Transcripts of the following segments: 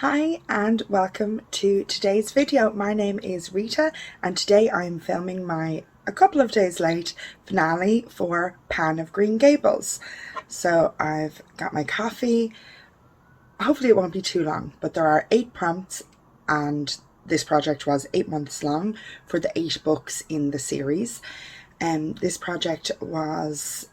Hi and welcome to today's video. My name is Rita and today I'm filming my a couple of days late finale for Pan of Green Gables. So I've got my coffee. Hopefully it won't be too long, but there are 8 prompts and this project was 8 months long for the 8 books in the series. This project was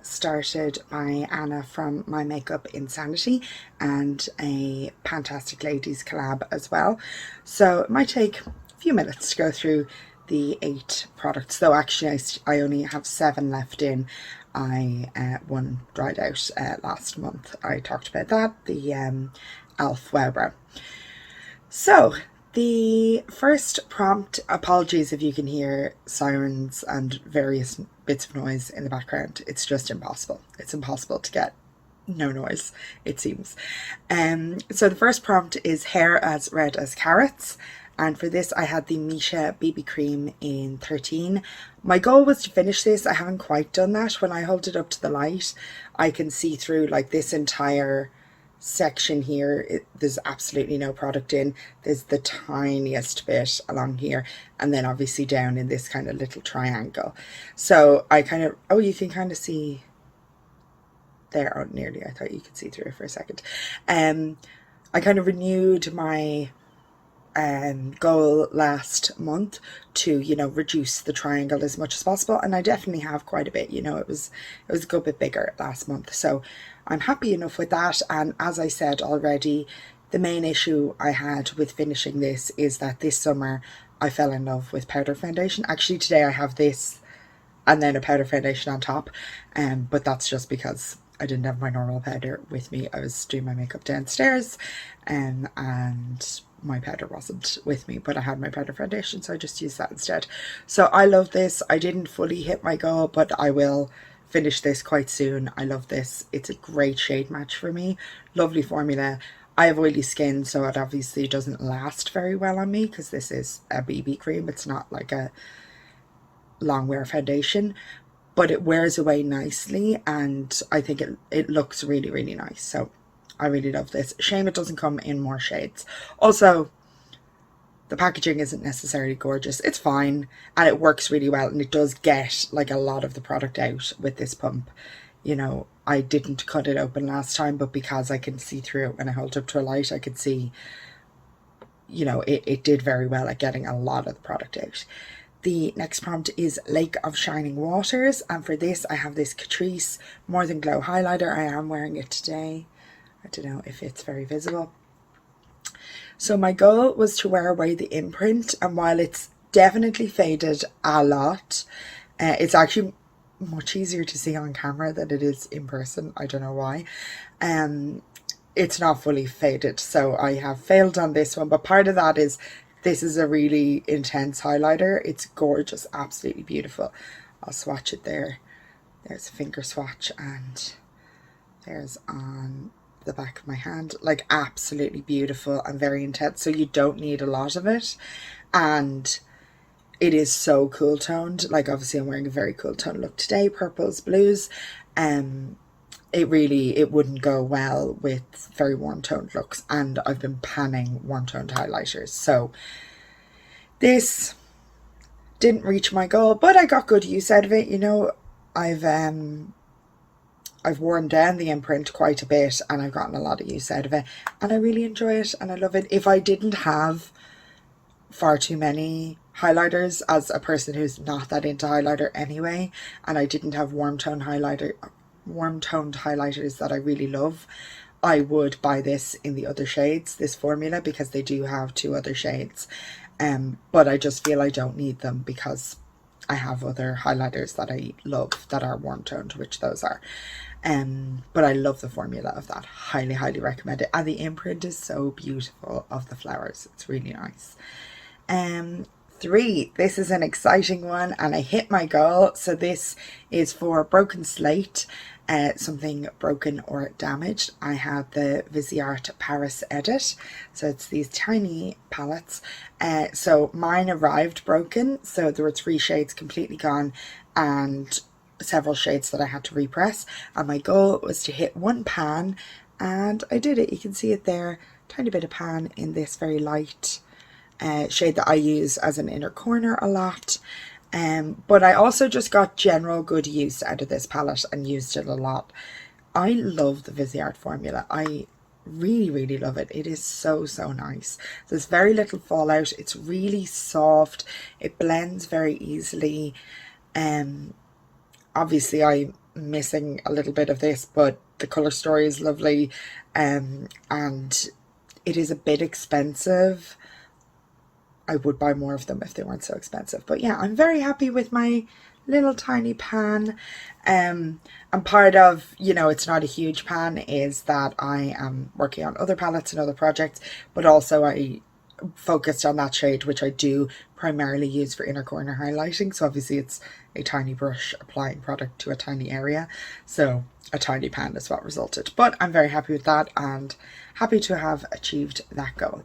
started by Anna from My Makeup Insanity and a Pantastic Ladies Collab as well. So it might take a few minutes to go through the 8 products, though actually I only have 7 left in. One dried out last month. I talked about that, the e.l.f. Weber. So the first prompt, apologies if you can hear sirens and various bits of noise in the background. It's just impossible. It's impossible to get no noise, it seems. So the first prompt is hair as red as carrots. And for this I had the Missha BB Cream in 13. My goal was to finish this. I haven't quite done that. When I hold it up to the light, I can see through like this entire section here. There's absolutely no product in. There's the tiniest bit along here, and then obviously down in this kind of little triangle. So I kind of, oh, you can kind of see there. Oh, nearly. I thought you could see through it for a second. I kind of renewed my goal last month to, you know, reduce the triangle as much as possible, and I definitely have quite a bit. You know, it was a good bit bigger last month, so I'm happy enough with that. And as I said already, the main issue I had with finishing this is that this summer I fell in love with powder foundation. Actually today I have this and then a powder foundation on top, but that's just because I didn't have my normal powder with me. I was doing my makeup downstairs, and my powder wasn't with me, but I had my powder foundation, so I just used that instead. So I love this. I didn't fully hit my goal, but I will finish this quite soon. I love this. It's a great shade match for me. Lovely formula. I have oily skin, so it obviously doesn't last very well on me because this is a BB cream. It's not like a long wear foundation, but it wears away nicely, and I think it looks really, really nice. So I really love this. Shame it doesn't come in more shades. Also, the packaging isn't necessarily gorgeous. It's fine, and it works really well, and it does get like a lot of the product out with this pump. You know, I didn't cut it open last time, but because I can see through it when I hold it up to a light, I could see, you know, it did very well at getting a lot of the product out. The next prompt is Lake of Shining Waters, and for this I have this Catrice More Than Glow highlighter. I am wearing it today. I don't know if it's very visible. So my goal was to wear away the imprint, and while it's definitely faded a lot, it's actually much easier to see on camera than it is in person. I don't know why. It's not fully faded, so I have failed on this one, but part of that is this is a really intense highlighter. It's gorgeous, absolutely beautiful. I'll swatch it there. There's a finger swatch, and there's on the back of my hand. Like, absolutely beautiful and very intense, so you don't need a lot of it, and it is so cool toned. Like, obviously I'm wearing a very cool tone look today, purples, blues. It wouldn't go well with very warm toned looks, and I've been panning warm toned highlighters, so this didn't reach my goal, but I got good use out of it. You know, I've worn down the imprint quite a bit, and I've gotten a lot of use out of it, and I really enjoy it, and I love it. If I didn't have far too many highlighters, as a person who's not that into highlighter anyway, and I didn't have warm toned highlighters that I really love, I would buy this in the other shades, this formula, because they do have 2 other shades, but I just feel I don't need them because I have other highlighters that I love that are warm toned, which those are. But I love the formula of that. Highly, highly recommend it. And the imprint is so beautiful of the flowers. It's really nice. 3, this is an exciting one, and I hit my goal. So this is for Broken Slate, something broken or damaged. I had the Viseart Paris edit, so it's these tiny palettes. So mine arrived broken, so there were 3 shades completely gone and several shades that I had to repress, and my goal was to hit 1 pan, and I did it. You can see it there. tiny bit of pan in this very light shade that I use as an inner corner a lot. But I also just got general good use out of this palette and used it a lot. I love the Viseart formula. I really love it. It is so nice. There's very little fallout. It's really soft. It blends very easily. Obviously I'm missing a little bit of this, but the color story is lovely, and it is a bit expensive. I would buy more of them if they weren't so expensive. But yeah, I'm very happy with my little tiny pan. And part of, you know, it's not a huge pan is that I am working on other palettes and other projects, but also I focused on that shade, which I do primarily use for inner corner highlighting. So obviously it's a tiny brush applying product to a tiny area, so a tiny pan is what resulted. But I'm very happy with that and happy to have achieved that goal.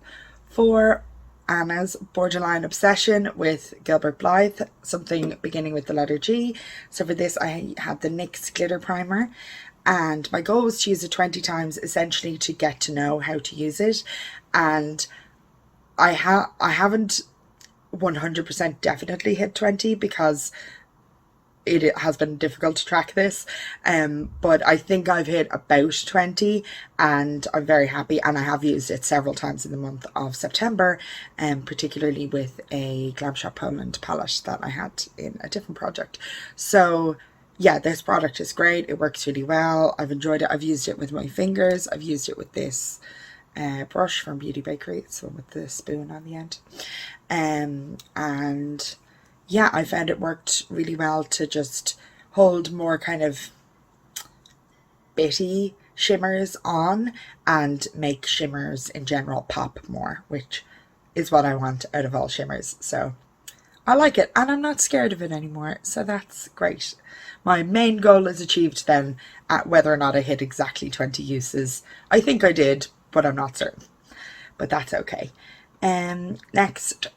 For Anna's borderline obsession with Gilbert Blythe, something beginning with the letter G. So for this I had the NYX Glitter Primer, and my goal was to use it 20 times, essentially to get to know how to use it. And I haven't 100% definitely hit 20 because it has been difficult to track this, but I think I've hit about 20 and I'm very happy, and I have used it several times in the month of September, particularly with a Glam Shop Poland palette that I had in a different project. So yeah, this product is great. It works really well. I've enjoyed it. I've used it with my fingers. I've used it with this brush from Beauty Bakery. It's the one with the spoon on the end. And yeah, I found it worked really well to just hold more kind of bitty shimmers on and make shimmers in general pop more, which is what I want out of all shimmers. So I like it, and I'm not scared of it anymore, so that's great. My main goal is achieved then, at whether or not I hit exactly 20 uses. I think I did, but I'm not certain, but that's okay. Next,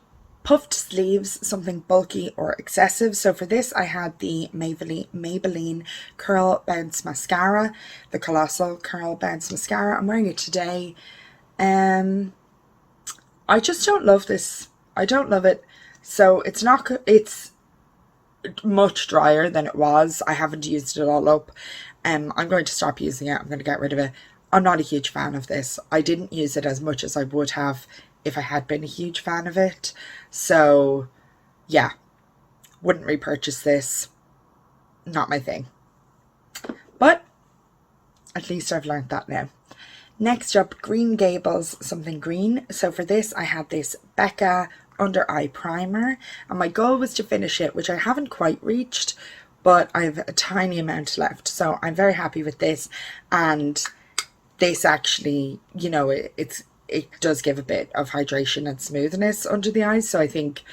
puffed sleeves, something bulky or excessive. So for this I had the Maybelline Curl Bounce Mascara, the Colossal Curl Bounce Mascara. I'm wearing it today. I just don't love this. I don't love it. So it's much drier than it was. I haven't used it all up. I'm going to stop using it. I'm going to get rid of it. I'm not a huge fan of this. I didn't use it as much as I would have if I had been a huge fan of it. So yeah, wouldn't repurchase this. Not my thing. But at least I've learned that now. Next up, Green Gables, something green. So for this I had this Becca under eye primer, and my goal was to finish it, which I haven't quite reached, but I have a tiny amount left. So I'm very happy with this, and this actually, you know, it does give a bit of hydration and smoothness under the eyes. So I think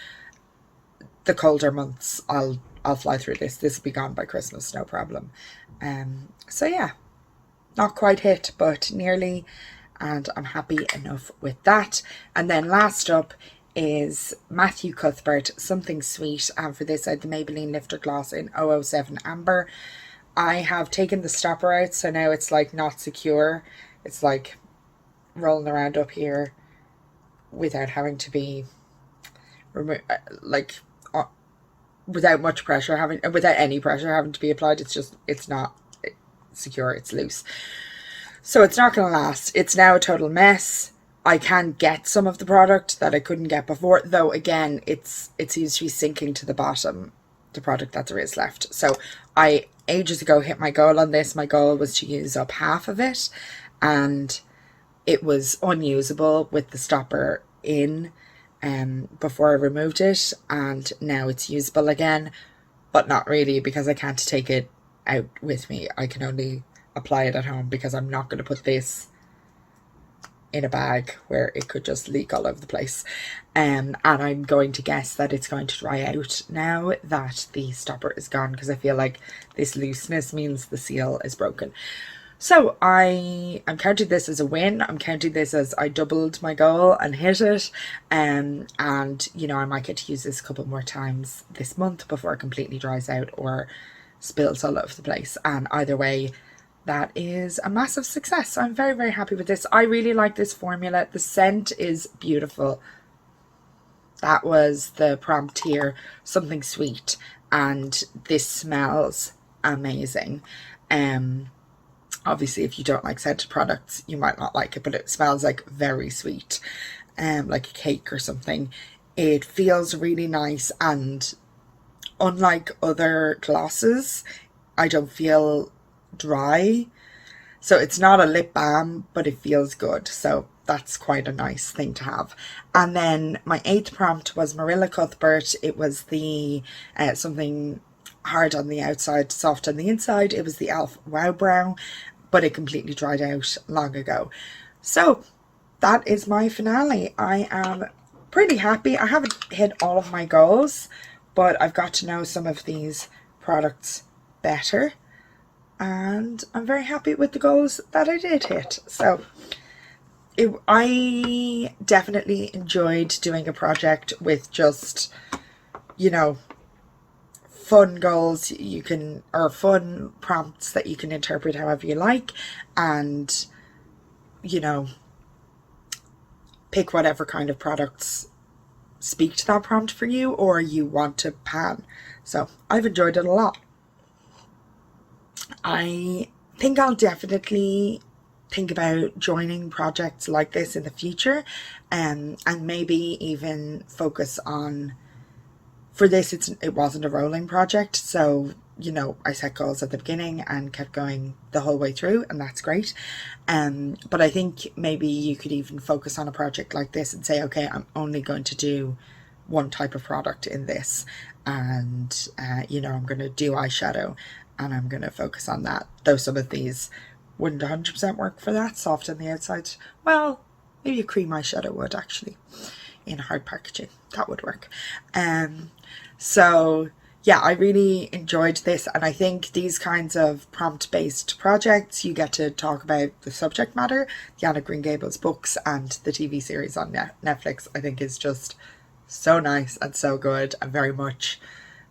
the colder months I'll fly through this. This will be gone by Christmas, no problem. So yeah, not quite hit, but nearly, and I'm happy enough with that. And then last up is Matthew Cuthbert, Something Sweet, and for this I had the Maybelline Lifter Gloss in 007 Amber. I have taken the stopper out, so now it's like not secure. It's like rolling around up here without having to be without much pressure without any pressure having to be applied. It's not secure, it's loose, so it's not gonna last. It's now a total mess. I can get some of the product that I couldn't get before, though again it seems to be sinking to the bottom, the product that there is left. So I ages ago hit my goal on this. My goal was to use up half of it, and it was unusable with the stopper in before I removed it, and now it's usable again, but not really, because I can't take it out with me. I can only apply it at home, because I'm not going to put this in a bag where it could just leak all over the place. And I'm going to guess that it's going to dry out now that the stopper is gone, because I feel like this looseness means the seal is broken. So I'm counting this as a win. I'm counting this as I doubled my goal and hit it. And you know, I might get to use this a couple more times this month before it completely dries out or spills all over the place. And either way, that is a massive success. So I'm very, very happy with this. I really like this formula. The scent is beautiful. That was the prompt here, something sweet, and this smells amazing. Obviously if you don't like scented products you might not like it, but it smells like very sweet, like a cake or something. It feels really nice, and unlike other glosses, I don't feel dry. So it's not a lip balm, but it feels good. So that's quite a nice thing to have. And then my 8th prompt was Marilla Cuthbert. It was the something hard on the outside, soft on the inside. It was the e.l.f. Wow Brow, but it completely dried out long ago. So that is my finale. I am pretty happy. I haven't hit all of my goals, but I've got to know some of these products better, and I'm very happy with the goals that I did hit. So I definitely enjoyed doing a project with just, you know, fun goals you can, or fun prompts that you can interpret however you like, and, you know, pick whatever kind of products speak to that prompt for you or you want to pan. So I've enjoyed it a lot. I think I'll definitely think about joining projects like this in the future, and maybe even focus on, for this it wasn't a rolling project, so you know, I set goals at the beginning and kept going the whole way through, and that's great. But I think maybe you could even focus on a project like this and say, okay, I'm only going to do one type of product in this, and you know, I'm going to do eyeshadow and I'm going to focus on that, though some of these wouldn't 100% work for that. Soft on the outside, well, maybe a cream eyeshadow would actually, in hard packaging, that would work. So yeah, I really enjoyed this, and I think these kinds of prompt-based projects, you get to talk about the subject matter. The Anna Green Gables books and the TV series on Netflix, I think, is just so nice and so good, and very much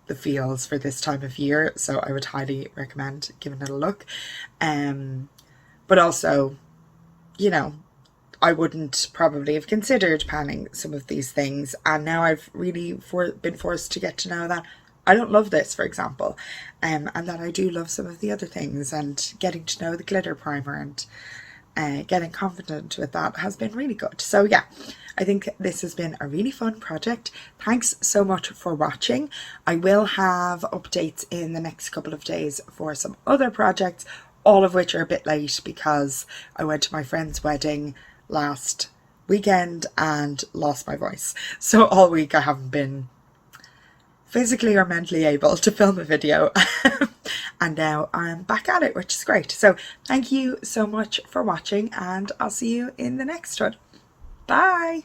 the feels for this time of year. So I would highly recommend giving it a look. But also, you know, I wouldn't probably have considered panning some of these things, and now I've really been forced to get to know that I don't love this, for example, and that I do love some of the other things, and getting to know the glitter primer and getting confident with that has been really good. So yeah, I think this has been a really fun project. Thanks so much for watching. I will have updates in the next couple of days for some other projects, all of which are a bit late because I went to my friend's wedding last weekend and lost my voice. So all week I haven't been physically or mentally able to film a video. And now I'm back at it, which is great. So thank you so much for watching, and I'll see you in the next one. Bye!